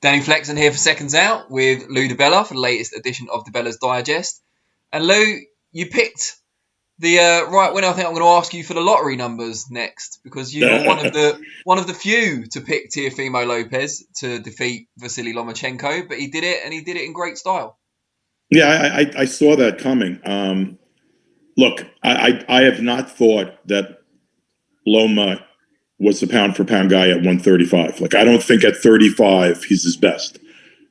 Danny Flexen here for Seconds Out with Lou DiBELLA for the latest edition of DiBella's Digest. And Lou, you picked the right winner. I think I'm going to ask you for the lottery numbers next because you were one of the few to pick Teofimo Lopez to defeat Vasyl Lomachenko, but he did it, and he did it in great style. Yeah, I saw that coming. Look, I have not thought that Loma was the pound for pound guy at 135. Like, I don't think at 35 he's his best.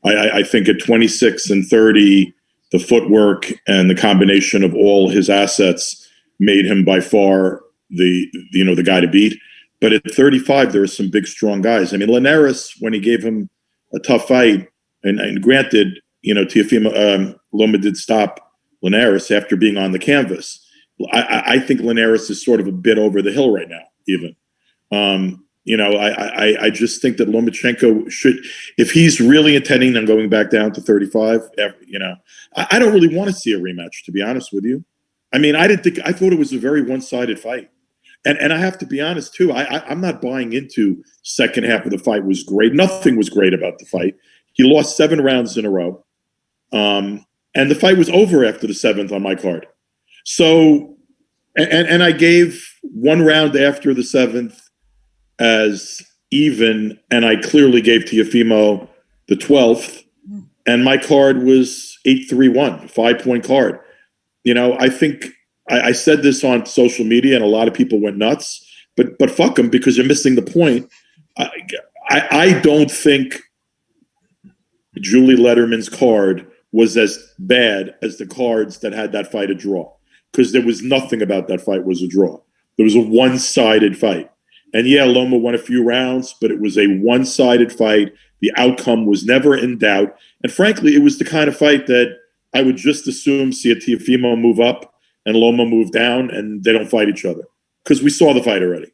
I think at 26 and 30, the footwork and the combination of all his assets made him by far the guy to beat. But at 35, there are some big, strong guys. I mean, Linares, when he gave him a tough fight, and granted, Teofimo Loma did stop Linares after being on the canvas. I think Linares is sort of a bit over the hill right now, even. I just think that Lomachenko should, if he's really intending on going back down to 35, I don't really want to see a rematch, to be honest with you. I mean, I thought it was a very one-sided fight. And I have to be honest, too, I'm not buying into second half of the fight was great. Nothing was great about the fight. He lost 7 rounds in a row. And the fight was over after the 7th on my card. So, and I gave 1 round after the 7th as even, and I clearly gave Teofimo the 12th, and my card was 8-3-1, 5-point card. I think I said this on social media, and a lot of people went nuts. But fuck them, because you're missing the point. I don't think Julie Letterman's card was as bad as the cards that had that fight a draw, because there was nothing about that fight was a draw. There was a one-sided fight. And yeah, Loma won a few rounds, but it was a one-sided fight. The outcome was never in doubt. And frankly, it was the kind of fight that I would just assume see a Teofimo move up and Loma move down, and they don't fight each other, because we saw the fight already.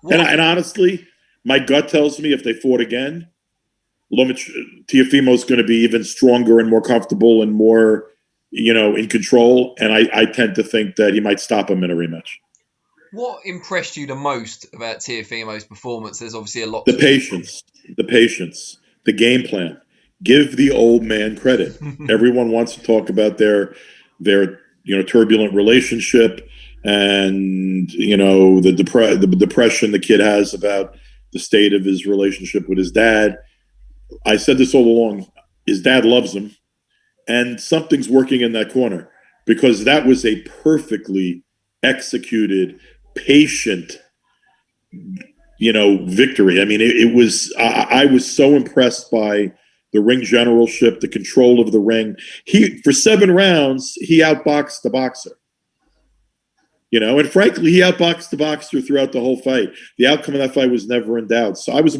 And honestly, my gut tells me if they fought again, Teofimo's going to be even stronger and more comfortable and more, in control. And I tend to think that he might stop him in a rematch. What impressed you the most about Teofimo's performance? There's obviously a lot. The patience, the game plan. Give the old man credit. Everyone wants to talk about their turbulent relationship and the depression the kid has about the state of his relationship with his dad. I said this all along. His dad loves him, and something's working in that corner, because that was a perfectly executed, patient, victory. I mean, it was. I was so impressed by the ring generalship, the control of the ring. For 7 rounds, he outboxed the boxer. And frankly, he outboxed the boxer throughout the whole fight. The outcome of that fight was never in doubt. So I was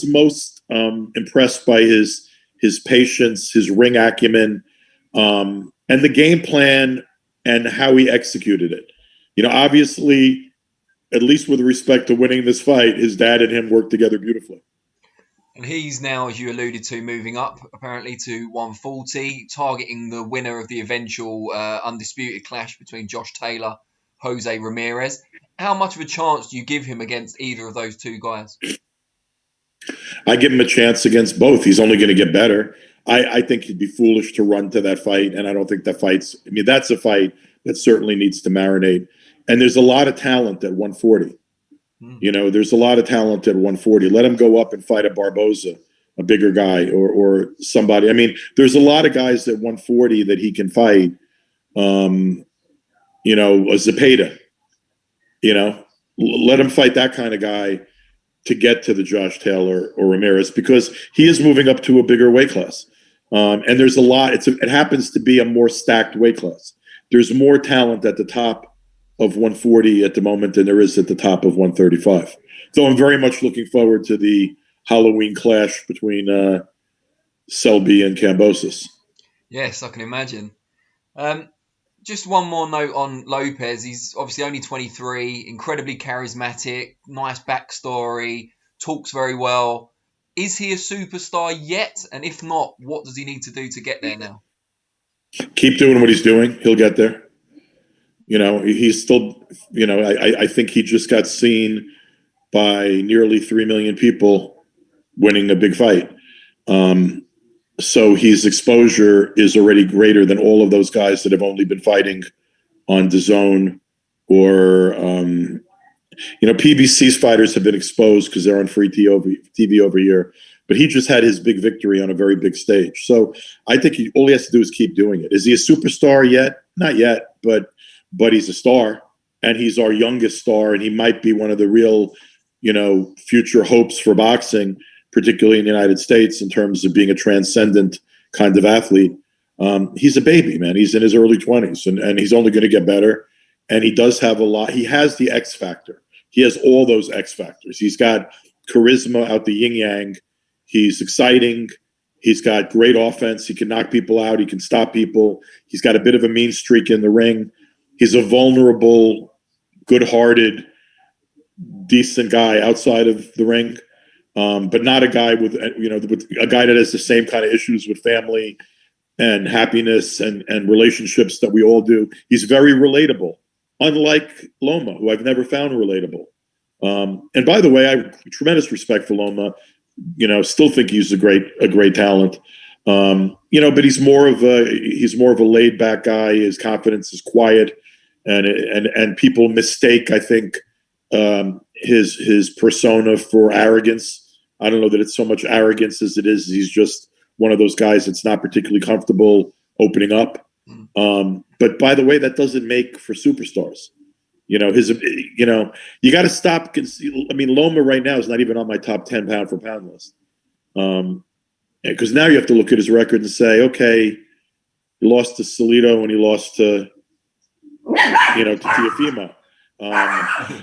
most impressed by his patience, his ring acumen, and the game plan and how he executed it. Obviously, at least with respect to winning this fight, his dad and him worked together beautifully. And he's now, as you alluded to, moving up apparently to 140, targeting the winner of the eventual undisputed clash between Josh Taylor, Jose Ramirez. How much of a chance do you give him against either of those two guys? I give him a chance against both. He's only going to get better. I think he'd be foolish to run to that fight, and I don't think that fight's... I mean, that's a fight that certainly needs to marinate. And there's a lot of talent at 140. There's a lot of talent at 140. Let him go up and fight a Barboza, a bigger guy, or somebody. I mean, there's a lot of guys at 140 that he can fight. A Zepeda. Let him fight that kind of guy to get to the Josh Taylor or Ramirez, because he is moving up to a bigger weight class. And there's a lot. It happens to be a more stacked weight class. There's more talent at the top of 140 at the moment than there is at the top of 135. So I'm very much looking forward to the Halloween clash between Selby and Kambosos. Yes, I can imagine. Just one more note on Lopez. He's obviously only 23, incredibly charismatic, nice backstory, talks very well. Is he a superstar yet? And if not, what does he need to do to get there now? Keep doing what he's doing. He'll get there. He's still, I think he just got seen by nearly 3 million people winning a big fight. So his exposure is already greater than all of those guys that have only been fighting on DAZN or, PBC's fighters have been exposed because they're on free TV over here. But he just had his big victory on a very big stage. So I think all he has to do is keep doing it. Is he a superstar yet? Not yet, but he's a star. And he's our youngest star, and he might be one of the real, future hopes for boxing, particularly in the United States, in terms of being a transcendent kind of athlete. He's a baby, man. He's in his early 20s, and he's only going to get better. And he does have a lot. He has the X factor. He has all those X factors. He's got charisma out the yin-yang. He's exciting. He's got great offense. He can knock people out. He can stop people. He's got a bit of a mean streak in the ring. He's a vulnerable, good-hearted, decent guy outside of the ring, but not a guy with a guy that has the same kind of issues with family and happiness and relationships that we all do. He's very relatable, unlike Loma, who I've never found relatable. And by the way, I have tremendous respect for Loma. Still think he's a great talent. But he's more of a laid back guy. His confidence is quiet, and people mistake, I think, his persona for arrogance. I don't know that it's so much arrogance as it is he's just one of those guys that's not particularly comfortable opening up. But by the way, that doesn't make for superstars. You got to stop. I mean, Loma right now is not even on my top 10 pound for pound list. Because now you have to look at his record and say, okay, he lost to Salido and he lost to Teofimo.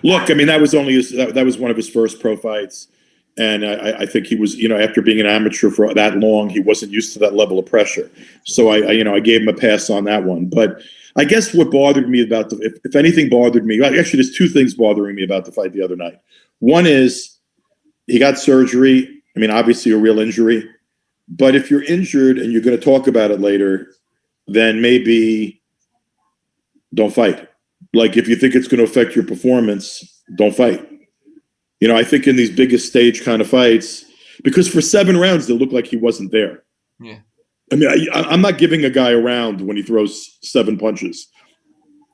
Look, I mean, that was one of his first pro fights. And I think he was, after being an amateur for that long, he wasn't used to that level of pressure. So I gave him a pass on that one. But I guess what bothered me about if anything bothered me, actually, there's two things bothering me about the fight the other night. One is he got surgery. I mean, obviously a real injury. But if you're injured and you're going to talk about it later, then maybe don't fight. Like, if you think it's going to affect your performance, don't fight. I think in these biggest stage kind of fights, because for 7 rounds, it looked like he wasn't there. Yeah. I mean, I'm not giving a guy a round when he throws 7 punches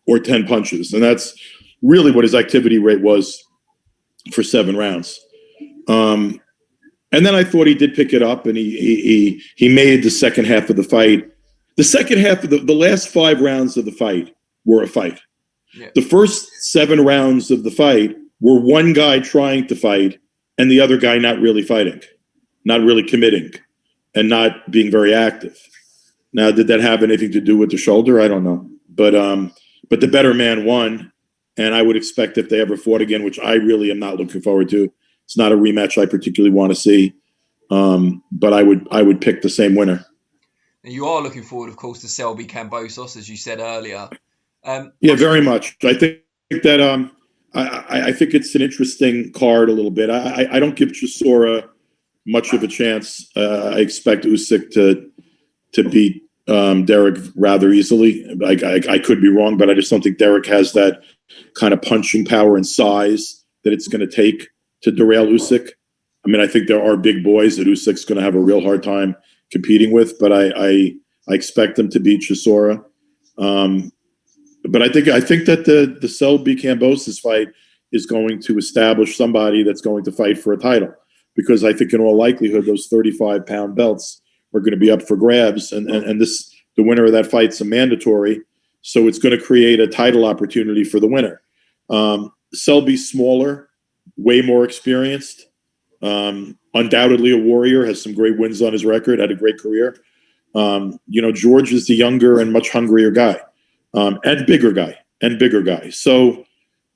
or 10 punches. And that's really what his activity rate was for 7 rounds. And then I thought he did pick it up, and he made the second half of the fight. The second half of the last 5 rounds of the fight were a fight. Yeah. The first 7 rounds of the fight were one guy trying to fight and the other guy not really fighting, not really committing, and not being very active. Now, did that have anything to do with the shoulder? I don't know. But the better man won, and I would expect if they ever fought again, which I really am not looking forward to. It's not a rematch I particularly want to see, but I would pick the same winner. And you are looking forward, of course, to Selby Kambosos, as you said earlier. Yeah, very much. I think that I think it's an interesting card a little bit. I don't give Chisora much of a chance. I expect Usyk to beat Derek rather easily. I could be wrong, but I just don't think Derek has that kind of punching power and size that it's going to take to derail Usyk. I mean, I think there are big boys that Usyk's going to have a real hard time competing with, but I expect him to beat Chisora. But I think that the Selby Kambosos fight is going to establish somebody that's going to fight for a title, because I think in all likelihood those 35-pound belts are going to be up for grabs, and the winner of that fight's a mandatory, so it's going to create a title opportunity for the winner. Selby's smaller, way more experienced, undoubtedly a warrior, has some great wins on his record, had a great career. George is the younger and much hungrier guy. And bigger guy. So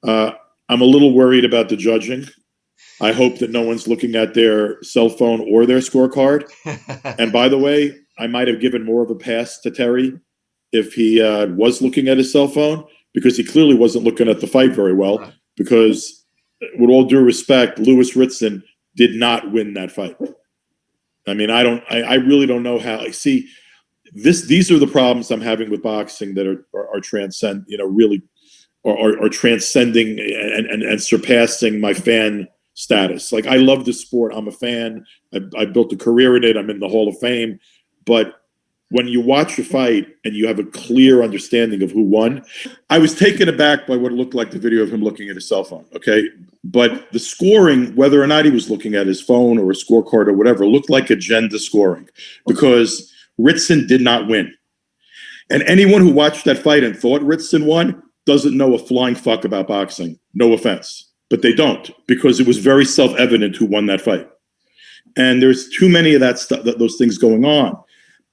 I'm a little worried about the judging. I hope that no one's looking at their cell phone or their scorecard. And by the way, I might have given more of a pass to Terry if he was looking at his cell phone, because he clearly wasn't looking at the fight very well. Right. Because with all due respect, Lewis Ritson did not win that fight. I mean, I really don't know how. See, these are the problems I'm having with boxing that are transcending and surpassing my fan status. Like, I love the sport. I'm a fan. I built a career in it. I'm in the Hall of Fame. But when you watch a fight and you have a clear understanding of who won, I was taken aback by what it looked like the video of him looking at his cell phone, okay? But the scoring, whether or not he was looking at his phone or a scorecard or whatever, looked like agenda scoring because Ritson did not win. And anyone who watched that fight and thought Ritson won doesn't know a flying fuck about boxing. No offense. But they don't, because it was very self-evident who won that fight. And there's too many of those things going on.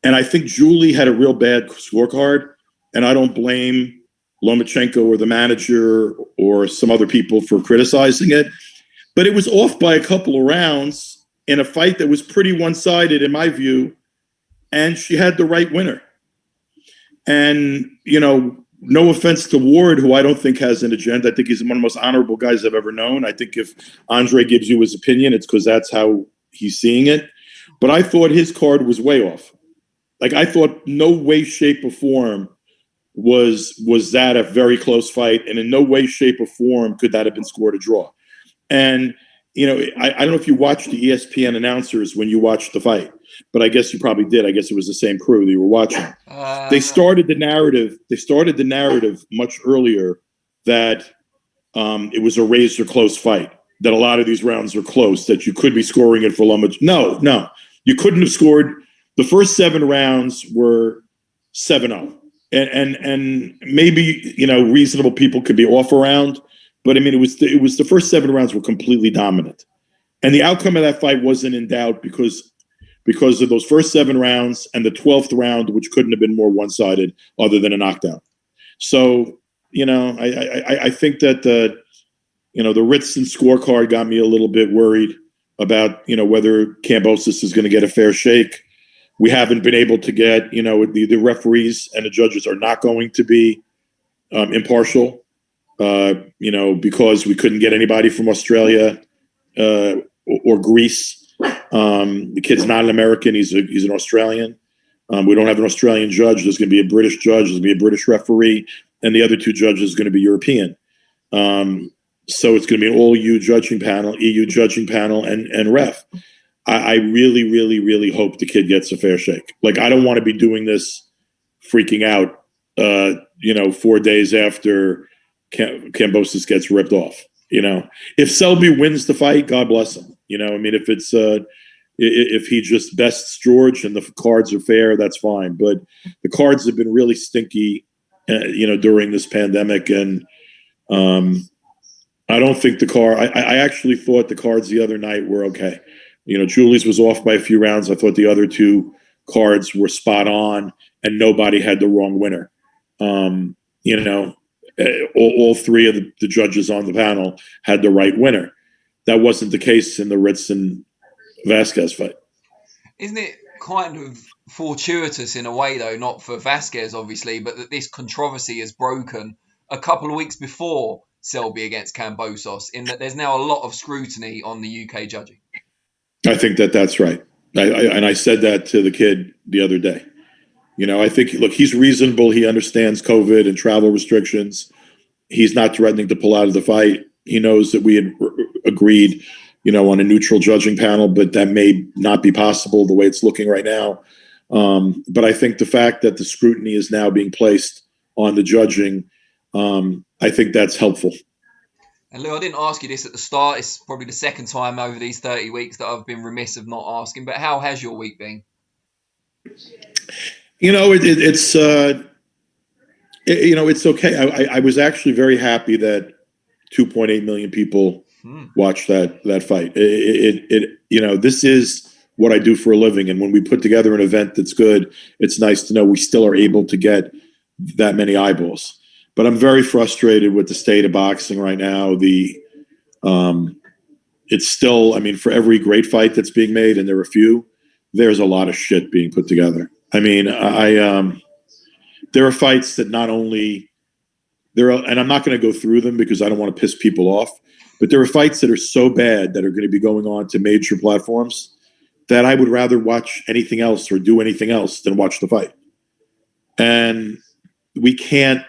And I think Julie had a real bad scorecard, and I don't blame Lomachenko or the manager or some other people for criticizing it. But it was off by a couple of rounds in a fight that was pretty one-sided in my view, and she had the right winner. And, no offense to Ward, who I don't think has an agenda. I think he's one of the most honorable guys I've ever known. I think if Andre gives you his opinion, it's because that's how he's seeing it. But I thought his card was way off. Like, I thought no way, shape, or form was that a very close fight, and in no way, shape, or form could that have been scored a draw. And, I don't know if you watched the ESPN announcers when you watched the fight, but I guess you probably did. I guess it was the same crew that you were watching. They started the narrative much earlier that it was a razor close fight, that a lot of these rounds are close, that you could be scoring it for Loma. No, you couldn't have scored. The first 7 rounds were 7-0. And maybe, reasonable people could be off around, but I mean, it was the first 7 rounds were completely dominant. And the outcome of that fight wasn't in doubt because of those first 7 rounds and the 12th round, which couldn't have been more one-sided other than a knockdown. So, I think that the Ritson scorecard got me a little bit worried about, whether Kambosos is going to get a fair shake. We haven't been able to get, the referees and the judges are not going to be impartial, because we couldn't get anybody from Australia or Greece. The kid's not an American. He's an Australian. We don't have an Australian judge. There's going to be a British judge. There's going to be a British referee. And the other 2 judges are going to be European. So it's going to be an all EU judging panel, and ref. I really, really, really hope the kid gets a fair shake. Like, I don't want to be doing this freaking out, 4 days after Kambosos gets ripped off. If Selby wins the fight, God bless him. If he just bests George and the cards are fair, that's fine. But the cards have been really stinky, during this pandemic. And I don't think I actually thought the cards the other night were okay. Julie's was off by a few rounds. I thought the other 2 cards were spot on, and nobody had the wrong winner. All 3 of the judges on the panel had the right winner. That wasn't the case in the Ritson Vasquez fight. Isn't it kind of fortuitous in a way, though, not for Vasquez, obviously, but that this controversy has broken a couple of weeks before Selby against Kambosos, in that there's now a lot of scrutiny on the UK judging? I think that's right. I said that to the kid the other day. I think, look, he's reasonable. He understands COVID and travel restrictions. He's not threatening to pull out of the fight. He knows that we had agreed, on a neutral judging panel, but that may not be possible the way it's looking right now. But I think the fact that the scrutiny is now being placed on the judging, I think that's helpful. And Lou, I didn't ask you this at the start. It's probably the second time over these 30 weeks that I've been remiss of not asking, but how has your week been? It's okay. I was actually very happy that 2.8 million people watched that fight. This is what I do for a living. And when we put together an event that's good, it's nice to know we still are able to get that many eyeballs. But I'm very frustrated with the state of boxing right now. It's still, for every great fight that's being made, and there are a few, there's a lot of shit being put together. There are fights that not only and I'm not going to go through them because I don't want to piss people off, but there are fights that are so bad that are going to be going on to major platforms that I would rather watch anything else or do anything else than watch the fight. And we can't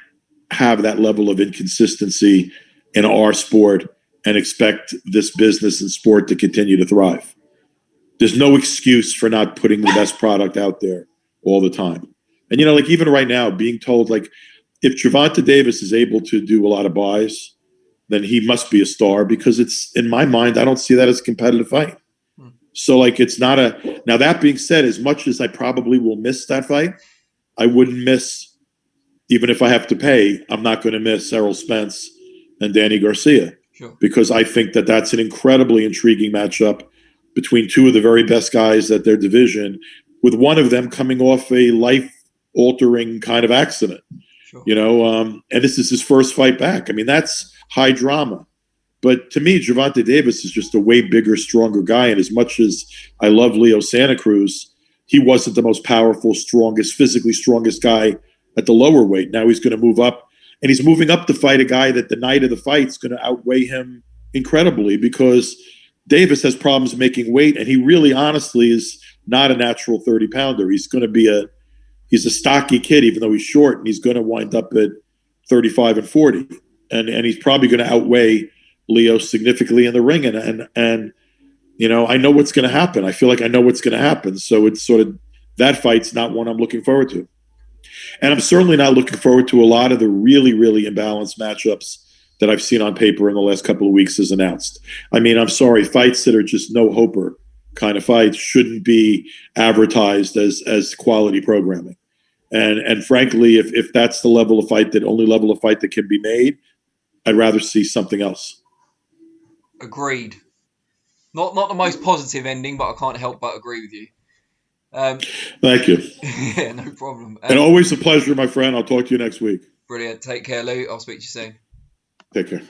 have that level of inconsistency in our sport and expect this business and sport to continue to thrive. There's no excuse for not putting the best product out there all the time. And, you know, like even right now, being told, like, if Gervonta Davis is able to do a lot of buys, then he must be a star, because it's, in my mind, I don't see that as a competitive fight. So, like, it's not a – now, that being said, as much as I probably will miss that fight, I wouldn't miss – even if I have to pay, I'm not going to miss Errol Spence and Danny Garcia. Sure. Because I think that that's an incredibly intriguing matchup between two of the very best guys at their division, with one of them coming off a life-altering kind of accident. Sure. You know, and this is his first fight back. I mean, that's high drama. But to me, Gervonta Davis is just a way bigger, stronger guy. And as much as I love Leo Santa Cruz, he wasn't the most powerful, strongest, physically strongest guy at the lower weight. Now he's going to move up, and he's moving up to fight a guy that the night of the fight's going to outweigh him incredibly, because Davis has problems making weight, and he really honestly is not a natural 30-pounder. He's going to be he's a stocky kid, even though he's short, and he's going to wind up at 35 and 40. And he's probably going to outweigh Leo significantly in the ring. And you know, I know what's going to happen. I feel like I know what's going to happen. So it's sort of, that fight's not one I'm looking forward to. And I'm certainly not looking forward to a lot of the really, really imbalanced matchups that I've seen on paper in the last couple of weeks as announced. I mean, I'm sorry, fights that are just no-hoper kind of fights shouldn't be advertised as quality programming. And frankly, if that's the level of fight, that only level of fight that can be made, I'd rather see something else. Agreed. Not the most positive ending, but I can't help but agree with you. Thank you. Yeah, no problem. And always a pleasure, my friend. I'll talk to you next week. Brilliant. Take care, Lou. I'll speak to you soon. Take care.